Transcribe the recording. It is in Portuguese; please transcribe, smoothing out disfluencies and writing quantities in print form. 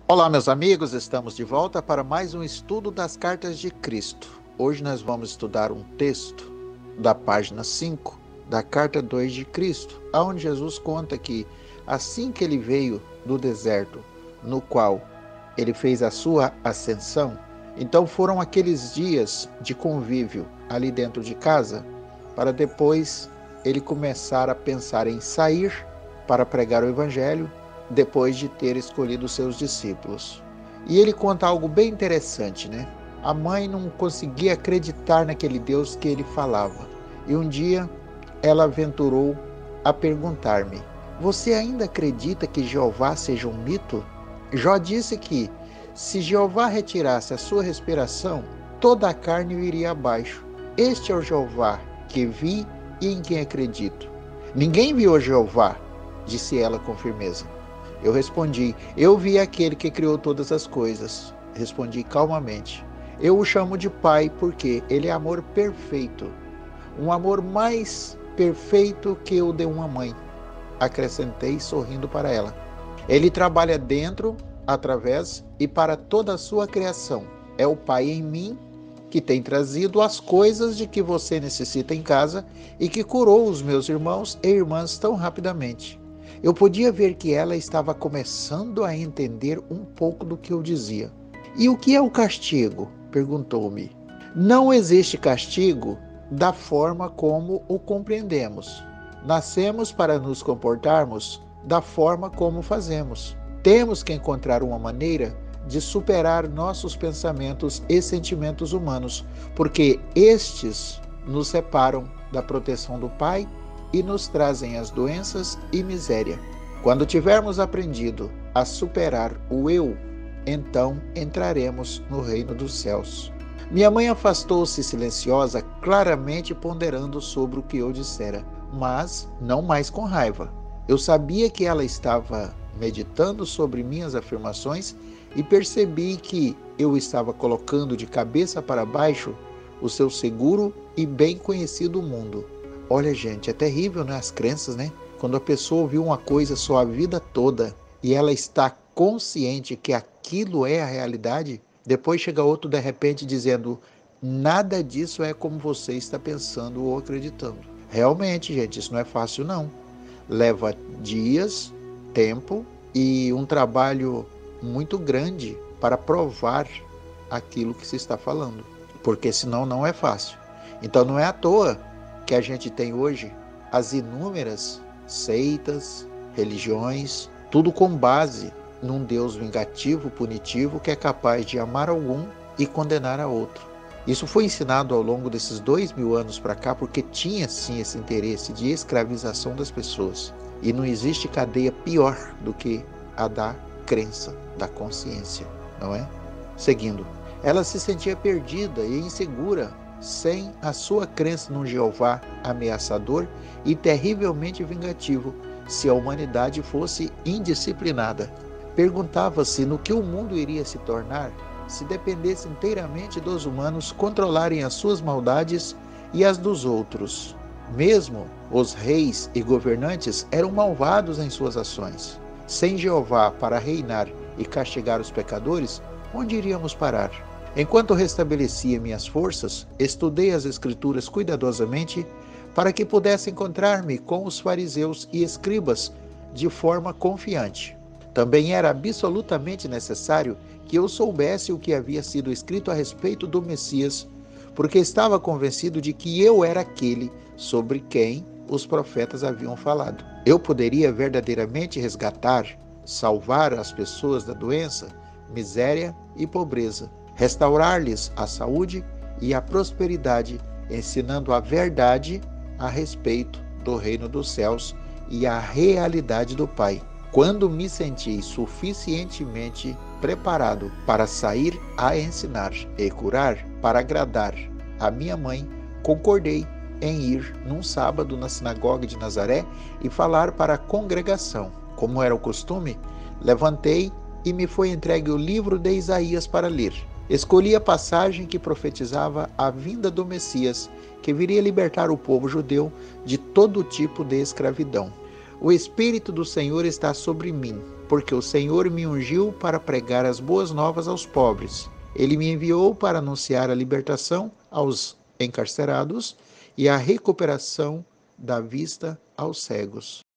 Olá, meus amigos, estamos de volta para mais um estudo das cartas de Cristo. Hoje nós vamos estudar um texto da página 5 da carta 2 de Cristo, onde Jesus conta que assim que ele veio do deserto, no qual ele fez a sua ascensão, então foram aqueles dias de convívio ali dentro de casa, para depois ele começar a pensar em sair para pregar o evangelho, depois de ter escolhido seus discípulos. E ele conta algo bem interessante, né? A mãe não conseguia acreditar naquele Deus que ele falava. E um dia ela aventurou a perguntar-me: você ainda acredita que Jeová seja um mito? Jó disse que, se Jeová retirasse a sua respiração, toda a carne iria abaixo. Este é o Jeová que vi e em quem acredito. Ninguém viu Jeová, disse ela com firmeza. Eu respondi: eu vi aquele que criou todas as coisas. Respondi calmamente: eu o chamo de Pai porque ele é amor perfeito. Um amor mais perfeito que o de uma mãe. Acrescentei sorrindo para ela. Ele trabalha dentro, através e para toda a sua criação. É o Pai em mim que tem trazido as coisas de que você necessita em casa e que curou os meus irmãos e irmãs tão rapidamente. Eu podia ver que ela estava começando a entender um pouco do que eu dizia. E o que é o castigo? Perguntou-me. Não existe castigo da forma como o compreendemos. Nascemos para nos comportarmos da forma como fazemos. Temos que encontrar uma maneira de superar nossos pensamentos e sentimentos humanos, porque estes nos separam da proteção do Pai e nos trazem as doenças e miséria. Quando tivermos aprendido a superar o eu, então entraremos no reino dos céus. Minha mãe afastou-se silenciosa, claramente ponderando sobre o que eu dissera, mas não mais com raiva. Eu sabia que ela estava meditando sobre minhas afirmações e percebi que eu estava colocando de cabeça para baixo o seu seguro e bem conhecido mundo. Olha, gente, é terrível, né? As crenças, né? Quando a pessoa ouviu uma coisa só a vida toda e ela está consciente que aquilo é a realidade, depois chega outro de repente dizendo: nada disso é como você está pensando ou acreditando. Realmente, gente, isso não é fácil, não. Leva dias, tempo e um trabalho muito grande para provar aquilo que se está falando, porque senão não é fácil. Então não é à toa que a gente tem hoje as inúmeras seitas, religiões, tudo com base num Deus vingativo, punitivo, que é capaz de amar algum e condenar a outro. Isso foi ensinado ao longo desses 2000 anos para cá, porque tinha sim esse interesse de escravização das pessoas. E não existe cadeia pior do que a da crença, da consciência, não é? Seguindo, ela se sentia perdida e insegura, sem a sua crença num Jeová ameaçador e terrivelmente vingativo, se a humanidade fosse indisciplinada. Perguntava-se no que o mundo iria se tornar se dependesse inteiramente dos humanos controlarem as suas maldades e as dos outros. Mesmo os reis e governantes eram malvados em suas ações. Sem Jeová para reinar e castigar os pecadores, onde iríamos parar? Enquanto restabelecia minhas forças, estudei as Escrituras cuidadosamente para que pudesse encontrar-me com os fariseus e escribas de forma confiante. Também era absolutamente necessário que eu soubesse o que havia sido escrito a respeito do Messias, porque estava convencido de que eu era aquele sobre quem os profetas haviam falado. Eu poderia verdadeiramente resgatar, salvar as pessoas da doença, miséria e pobreza, restaurar-lhes a saúde e a prosperidade, ensinando a verdade a respeito do reino dos céus e a realidade do Pai. Quando me senti suficientemente preparado para sair a ensinar e curar, para agradar a minha mãe, concordei em ir num sábado na sinagoga de Nazaré e falar para a congregação. Como era o costume, levantei e me foi entregue o livro de Isaías para ler. Escolhi a passagem que profetizava a vinda do Messias, que viria libertar o povo judeu de todo tipo de escravidão. O Espírito do Senhor está sobre mim, porque o Senhor me ungiu para pregar as boas novas aos pobres. Ele me enviou para anunciar a libertação aos encarcerados e a recuperação da vista aos cegos,